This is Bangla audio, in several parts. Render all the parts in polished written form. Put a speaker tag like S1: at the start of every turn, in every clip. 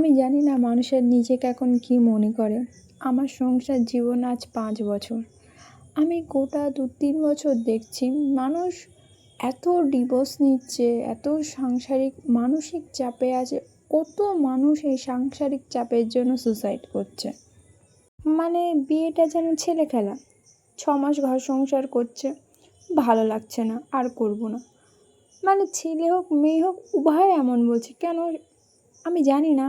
S1: আমি জানি না মানুষের নিজেকে এখন কী মনে করে। আমার সংসার জীবন আজ ৫ বছর। আমি গোটা ২-৩ বছর দেখছি মানুষ এত ডিভোর্স নিচ্ছে, এত সাংসারিক মানসিক চাপে আছে। কত মানুষ এই সাংসারিক চাপের জন্য সুসাইড করছে। মানে বিয়েটা যেন ছেলে খেলা। ৬ মাস ঘর সংসার করছে, ভালো লাগছে না, আর করব না। মানে ছেলে হোক মেয়ে হোক উভয় এমন বলছে। কেন আমি জানি না,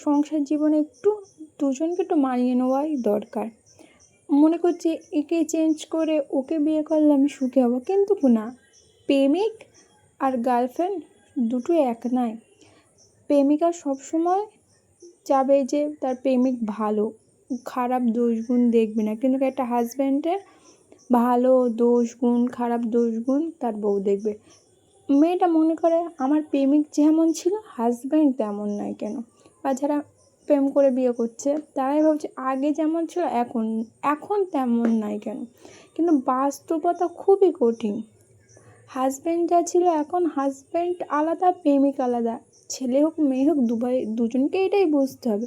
S1: সংসার জীবনে দুজনকে একটু মানিয়ে নেওয়াই দরকার। মনে করছি একে চেঞ্জ করে ওকে বিয়ে করলে আমি সুখী হব, কিন্তু না। প্রেমিক আর গার্লফ্রেন্ড দুটোই এক নয়। প্রেমিকা সবসময় চাবে যে তার প্রেমিক ভালো, খারাপ দোষ গুণ দেখবে না, কিন্তু একটা হাজব্যান্ডের ভালো দোষ গুণ, খারাপ দোষ গুণ তার বউ দেখবে। মেয়েটা মনে করে আমার প্রেমিক যেমন ছিল হাজব্যান্ড তেমন নয় কেন, বা যারা প্রেম করে বিয়ে করছে তারাই ভাবছে আগে যেমন ছিল এখন তেমন নয় কেন। কিন্তু বাস্তবতা খুবই কঠিন। হাজব্যান্ড যা ছিল এখন হাজব্যান্ড আলাদা, প্রেমিক আলাদা। ছেলে হোক মেয়ে হোক দুজনকে এটাই বুঝতে হবে।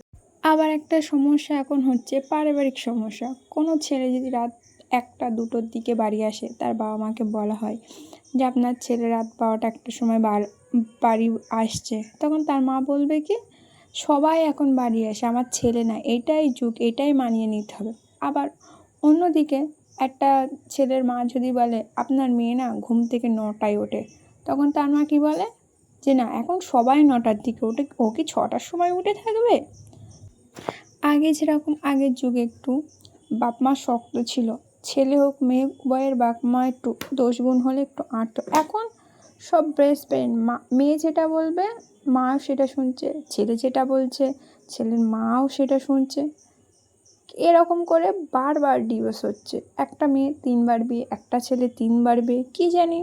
S1: আবার একটা সমস্যা এখন হচ্ছে পারিবারিক সমস্যা। কোনো ছেলে যদি রাত ১টা-২টোর দিকে বাড়ি আসে, তার বাবা মাকে বলা হয় যে আপনার ছেলে রাত ১২টা ১টার সময় বাড়ি আসছে, তখন তার মা বলবে কি, সবাই এখন বাড়ি আসে, আমার ছেলে না, এটাই যুগ, এটাই মানিয়ে নিতে হবে। আবার অন্যদিকে একটা ছেলের মা যদি বলে আপনার মেয়ে না ঘুম থেকে ৯টায় ওঠে, তখন তার মা কি বলে যে না, এখন সবাই ৯টার দিকে ওঠে, ও কি ৬টার সময় উঠে থাকবে। আগে যেরকম আগের যুগে একটু বাপ মা শক্ত ছিল, ছেলে হোক মেয়ে উভয়ের বাপ মা একটু দোষ গুণ হলে একটু আঁটতো। এখন সব বেস্ট ফ্রেন্ড, মেয়ে যেটা বলবে মাও সেটা শুনছে, ছেলে যেটা বলছে ছেলের মাও সেটা শুনছে। এরকম করে বারবার ডিভোর্স হচ্ছে। একটা মেয়ে ৩বার বিয়ে, একটা ছেলে ৩বার বিয়ে, কী জানি।